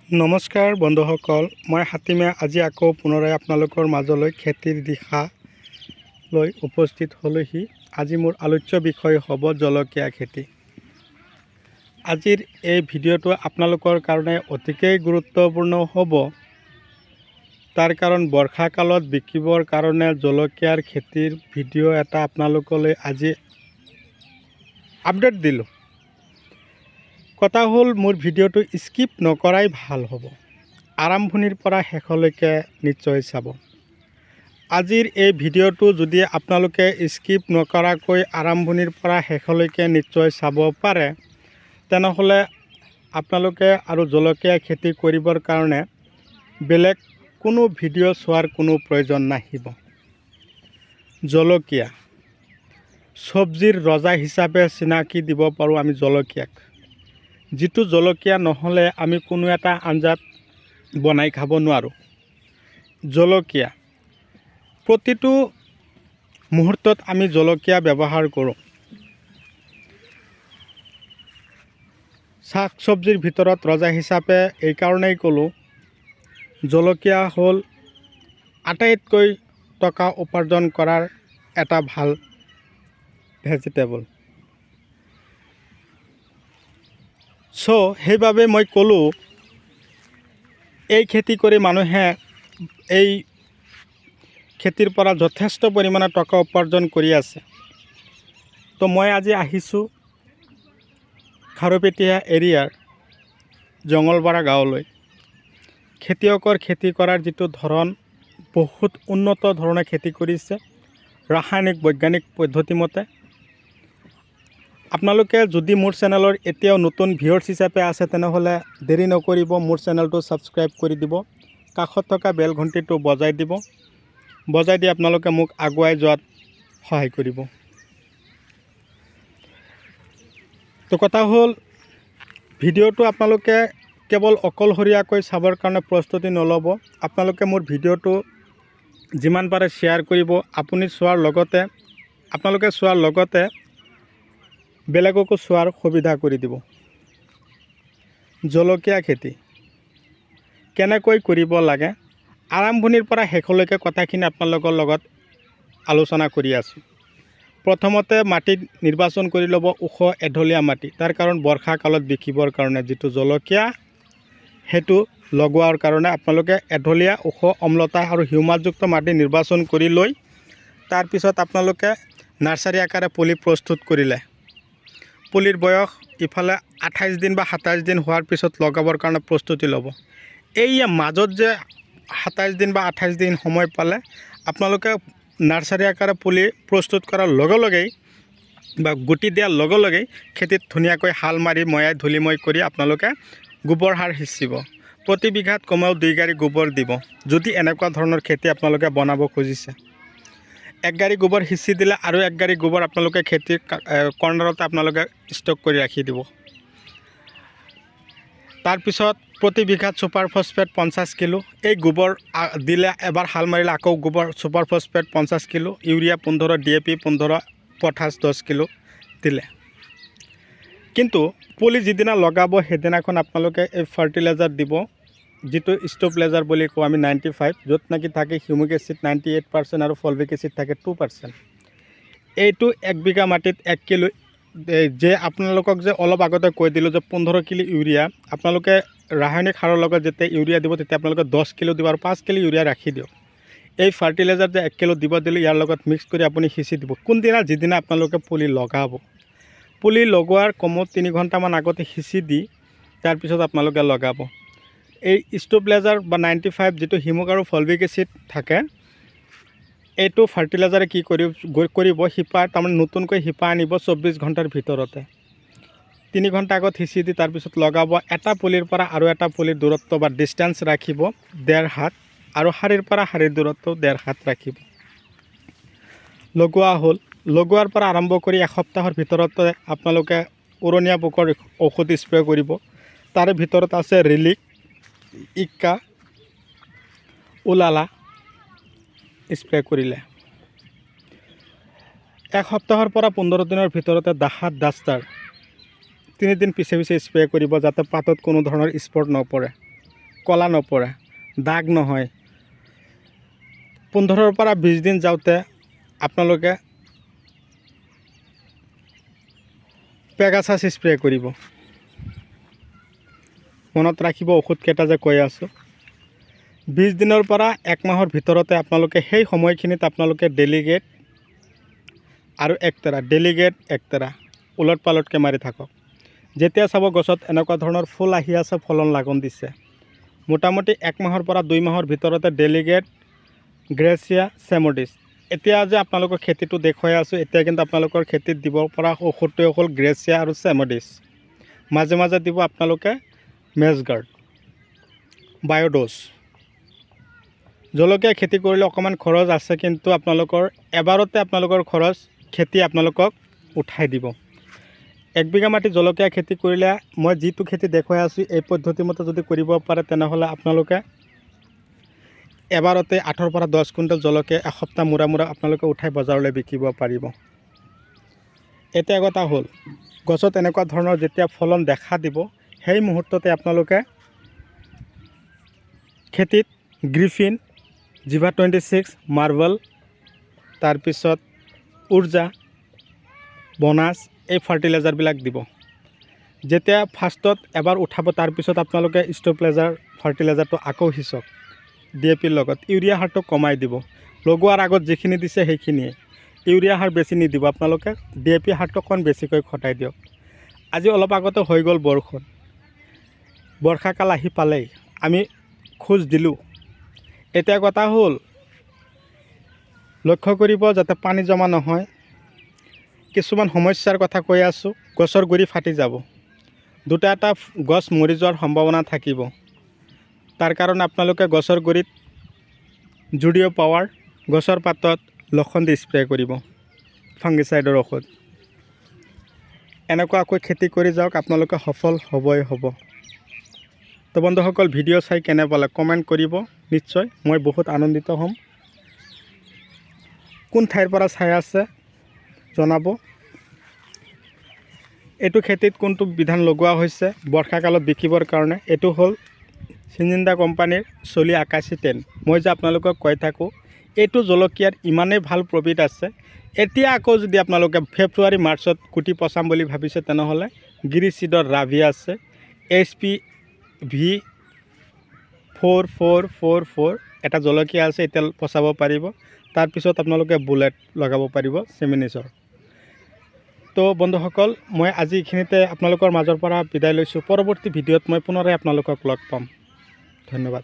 নমস্কাৰ বন্ধুসকল, মই হাতীমে আজি আকৌ পুনৰাই আপোনালোকৰ মাজলৈ খেতিৰ দিশা লৈ উপস্থিত হ'লোহি। আজি মোৰ আলোচ্য বিষয় হ'ব জলকীয়া খেতি। আজিৰ এই ভিডিঅ'টো আপোনালোকৰ কাৰণে অতিকৈ গুৰুত্বপূৰ্ণ হ'ব। তাৰ কাৰণ বৰ্ষাকালত বিকিবৰ কাৰণে জলকীয়াৰ খেতিৰ ভিডিঅ' এটা আপোনালোকলৈ আজি আপডেট দিলোঁ। কথা হ'ল, মোৰ ভিডিঅ'টো স্কিপ নকৰাই ভাল হ'ব। আৰম্ভণিৰ পৰা শেষলৈকে নিশ্চয় চাব। আজিৰ এই ভিডিঅ'টো যদি আপোনালোকে স্কিপ নকৰাকৈ আৰম্ভণিৰ পৰা শেষলৈকে নিশ্চয় চাব পাৰে, তেনেহ'লে আপোনালোকে আৰু জলকীয়া খেতি কৰিবৰ কাৰণে বেলেগ কোনো ভিডিঅ' চোৱাৰ কোনো প্ৰয়োজন নাহিব। জলকীয়া চব্জিৰ ৰজা হিচাপে চিনাকি দিব পাৰোঁ আমি জলকীয়াক, যিটো জলকীয়া নহ'লে আমি কোনো এটা আঞ্জাত বনাই খাব নোৱাৰোঁ। জলকীয়া প্ৰতিটো মুহূৰ্তত আমি জলকীয়া ব্যৱহাৰ কৰোঁ। শাক চব্জিৰ ভিতৰত ৰজা হিচাপে এইকাৰণেই ক'লোঁ, জলকীয়া হ'ল আটাইতকৈ টকা উপাৰ্জন কৰাৰ এটা ভাল ভেজিটেবল। সেইবাবে মই ক'লোঁ, এই খেতি কৰি মানুহে এই খেতিৰ পৰা যথেষ্ট পৰিমাণে টকা উপাৰ্জন কৰি আছে। তো মই আজি আহিছোঁ খাৰুপেটীয়া এৰিয়াৰ জঙলপাৰা গাঁৱলৈ। খেতিয়কৰ খেতি কৰাৰ যিটো ধৰণ, বহুত উন্নত ধৰণে খেতি কৰিছে, ৰাসায়নিক বৈজ্ঞানিক পদ্ধতিমতে। আপোনালোকে যদি মোৰ চেনেলৰ এতিয়াও নতুন ভিউৱাৰ্ছ হিচাপে আছে, তেনেহ'লে দেৰি নকৰিব, মোৰ চেনেলটো ছাবস্ক্ৰাইব কৰি দিব, কাষত থকা বেল ঘণ্টিটো বজাই দিব। বজাই দি আপোনালোকে মোক আগুৱাই যোৱাত সহায় কৰিব। তো কথা হ'ল, ভিডিঅ'টো আপোনালোকে কেৱল অকলশৰীয়াকৈ চাবৰ কাৰণে প্ৰস্তুতি নল'ব। আপোনালোকে মোৰ ভিডিঅ'টো যিমান পাৰে শ্বেয়াৰ কৰিব। আপোনালোকে চোৱাৰ লগতে বেলেগকো চোৱাৰ সুবিধা কৰি দিব। জলকীয়া খেতি কেনেকৈ কৰিব লাগে, আৰম্ভণিৰ পৰা শেষলৈকে কথাখিনি আপোনালোকৰ লগত আলোচনা কৰি আছোঁ। প্ৰথমতে মাটি নিৰ্বাচন কৰি ল'ব, ওখ এঢলীয়া মাটি। তাৰ কাৰণ বৰ্ষাকালত বিকিবৰ কাৰণে যিটো জলকীয়া, সেইটো লগোৱাৰ কাৰণে আপোনালোকে এঢলীয়া, ওখ, অম্লতা আৰু হিউমাছযুক্ত মাটি নিৰ্বাচন কৰি লৈ তাৰপিছত আপোনালোকে নাৰ্চাৰী আকাৰে পুলি প্ৰস্তুত কৰিলে। পুলিৰ বয়স ইফালে 28 দিন বা 27 দিন হোৱাৰ পিছত লগাবৰ কাৰণে প্ৰস্তুতি ল'ব। এই মাজত যে 27 দিন বা 28 দিন সময় পালে, আপোনালোকে নাৰ্চাৰী আকাৰে পুলি প্ৰস্তুত কৰাৰ লগে লগেই বা গুটি দিয়াৰ লগে লগেই খেতিত ধুনীয়াকৈ হাল মাৰি ময়াই ধূলিময় কৰি আপোনালোকে গোবৰ সাৰ সিঁচিব। প্ৰতি বিঘাত কমেও 2 গাড়ী গোবৰ দিব, যদি এনেকুৱা ধৰণৰ খেতি আপোনালোকে বনাব খুজিছে। 1 গাড়ী গোবৰ সিঁচি দিলে আৰু 1 গাড়ী গোবৰ আপোনালোকে খেতিৰ কৰ্ণাৰতে আপোনালোকে ষ্টক কৰি ৰাখি দিব। তাৰপিছত প্ৰতি বিঘাত ছুপাৰ ফছফেট 50 কিলো। এই গোবৰ দিলে, এবাৰ হাল মাৰিলে আকৌ গোবৰ super phosphate 50 kilo, urea 15, DAP 15, potash 10 kilo দিলে। কিন্তু পুলি যিদিনা লগাব সেইদিনাখন আপোনালোকে এই ফাৰ্টিলাইজাৰ দিব, যিটো ষ্টপলেজাৰ বুলি কওঁ আমি 95, য'ত নেকি থাকে হিউমিক এচিড 98% আৰু ফলভিক এচিড থাকে 2%। এইটো 1 বিঘা মাটিত 1 কিলো। যে আপোনালোকক যে অলপ আগতে কৈ দিলোঁ যে 15 কিলো ইউৰিয়া, আপোনালোকে ৰাসায়নিক সাৰৰ লগত যেতিয়া ইউৰিয়া দিব, তেতিয়া আপোনালোকে 10 কিলো দিব আৰু 5 কিলো ইউৰিয়া ৰাখি দিয়ক। এই ফাৰ্টিলাইজাৰ যে 1 কিলো দিব দিলে, ইয়াৰ লগত মিক্স কৰি আপুনি সিঁচি দিব। কোনদিনা? যিদিনা আপোনালোকে পুলি লগাব। পুলি লগোৱাৰ কমেও 3 ঘণ্টামান আগতে সিঁচি দি তাৰপিছত আপোনালোকে লগাব। এই ষ্টপলেজাৰ বা 95 যিটো হিউমিক আৰু ফলভিক এচিড থাকে, এইটো ফাৰ্টিলাইজাৰে কি কৰিব, শিপা, তাৰমানে নতুনকৈ শিপা আনিব 24 ঘণ্টাৰ ভিতৰতে। 3 ঘণ্টা আগত সিঁচি দি তাৰপিছত লগাব। এটা পুলিৰ পৰা আৰু এটা পুলিৰ দূৰত্ব বা ডিষ্টেঞ্চ ৰাখিব 1.5 হাত, আৰু শাৰীৰ পৰা শাৰীৰ দূৰত্ব 1.5 হাত ৰাখিব। লগোৱা হ'ল। লগোৱাৰ পৰা আৰম্ভ কৰি এসপ্তাহৰ ভিতৰতে আপোনালোকে উৰণীয়া পোকৰ ঔষধ স্প্ৰে কৰিব। তাৰে ভিতৰত আছে ৰিলিক, ইক্কা, উলালা। স্প্ৰে কৰিলে 1 সপ্তাহৰ পৰা 15 দিনৰ ভিতৰতে দাহাত ডাষ্টাৰ 3 দিন পিছে পিছে স্প্ৰে কৰিব, যাতে পাতত কোনো ধৰণৰ স্পট নপৰে। কলা নপৰে, দাগ নহয়। 15ৰ পৰা 20 দিন যাওঁতে আপোনালোকে পেগাছাছ স্প্ৰে কৰিব। মনত ৰাখিব ঔষধকেইটা যে কৈ আছোঁ। 20 দিনৰ পৰা 1 মাহৰ ভিতৰতে আপোনালোকে সেই সময়খিনিত আপোনালোকে ডেলিগেট আৰু একতেৰা উলট পালটকৈ মাৰি থাকক। যেতিয়া চাব গছত এনেকুৱা ধৰণৰ ফুল আহি আছে, ফলন লাগন দিছে, মোটামুটি 1 মাহৰ পৰা 2 মাহৰ ভিতৰতে ডেলিগেট, গ্ৰেচিয়া, চেমডিছ। এতিয়া যে আপোনালোকৰ খেতিটো দেখুৱাই আছোঁ, এতিয়া কিন্তু আপোনালোকৰ খেতিত দিব পৰা ঔষধটোৱে হ'ল গ্ৰেচিয়া আৰু চেমডিছ। মাজে মাজে দিব আপোনালোকে মেজগাৰ্ড, বায়'ড'জ। জলকীয়া খেতি কৰিলে অকণমান খৰচ আছে, কিন্তু আপোনালোকৰ এবাৰতে আপোনালোকৰ খৰচ খেতি আপোনালোকক উঠাই দিব। 1 বিঘা মাটি জলকীয়া খেতি কৰিলে মই যিটো খেতি দেখুৱাই আছোঁ এই পদ্ধতিমতে যদি কৰিব পাৰে, তেনেহ'লে আপোনালোকে এবাৰতে 8ৰ পৰা 10 কুইণ্টেল জলকীয়া এসপ্তাহ মূৰা আপোনালোকে উঠাই বজাৰলৈ বিকিব পাৰিব। এতিয়া কথা হ'ল, গছত এনেকুৱা ধৰণৰ যেতিয়া ফলন দেখা দিব, সেই মুহূৰ্ততে আপোনালোকে খেতিত গ্ৰিফিন, জিভা 26, মাৰ্বল, তাৰপিছত উৰ্জা, বনাছ, এই ফাৰ্টিলাইজাৰবিলাক দিব। যেতিয়া ফাৰ্ষ্টত এবাৰ উঠাব, তাৰপিছত আপোনালোকে ষ্ট'প্লেজাৰ ফাৰ্টিলাইজাৰটো আকৌ সিঁচক DAPৰ লগত। ইউৰিয়া সাৰটো কমাই দিব। লগোৱাৰ আগত যিখিনি দিছে সেইখিনিয়ে। ইউৰিয়া সাৰ বেছি নিদিব, আপোনালোকে DAP সাৰটো অকণ বেছিকৈ খটাই দিয়ক। আজি অলপ আগতে হৈ গ'ল বৰষুণ, বৰ্ষাকাল আহি পালেই, আমি খোজ দিলোঁ। এতিয়া কথা হ'ল, লক্ষ্য কৰিব যাতে পানী জমা নহয়। কিছুমান সমস্যাৰ কথা কৈ আছোঁ। গছৰ গুৰি ফাটি যাব, দুটা এটা গছ মৰি যোৱাৰ সম্ভাৱনা থাকিব। তাৰ কাৰণে আপোনালোকে গছৰ গুৰিত জুডিঅ' পাৱাৰ, গছৰ পাতত লক্ষণ দি স্প্ৰে কৰিব, ফাংগিচাইডৰ ঔষধ। এনেকুৱাকৈ খেতি কৰি যাওক, আপোনালোকে সফল হ'বই হ'ব। তো বন্ধুসকল, ভিডিঅ' চাই কেনে পালে কমেণ্ট কৰিব নিশ্চয়, মই বহুত আনন্দিত হ'ম। কোন ঠাইৰ পৰা চাই আছে জনাব। এইটো খেতিত কোনটো বিধান লগোৱা হৈছে বৰ্ষাকালত বিকিবৰ কাৰণে, এইটো হ'ল চিনজিন্দা কোম্পানীৰ চলি 8110। মই যে আপোনালোকক কৈ থাকোঁ, এইটো জলকীয়াৰ ইমানেই ভাল প্ৰফিট আছে। এতিয়া আকৌ যদি আপোনালোকে ফেব্ৰুৱাৰী মাৰ্চত কুটি পচাম বুলি ভাবিছে, তেনেহ'লে গিৰিচিডৰ ৰাভি আছে, HP-V4444 এটা জলকীয়া আছে, এতিয়া পচাব পাৰিব। তাৰপিছত আপোনালোকে বুলেট লগাব পাৰিব চেমিনিছৰ। তো বন্ধুসকল, মই আজি এইখিনিতে আপোনালোকৰ মাজৰ পৰা বিদায় লৈছোঁ। পৰৱৰ্তী ভিডিঅ'ত মই পুনৰাই আপোনালোকক লগ পাম। ধন্যবাদ।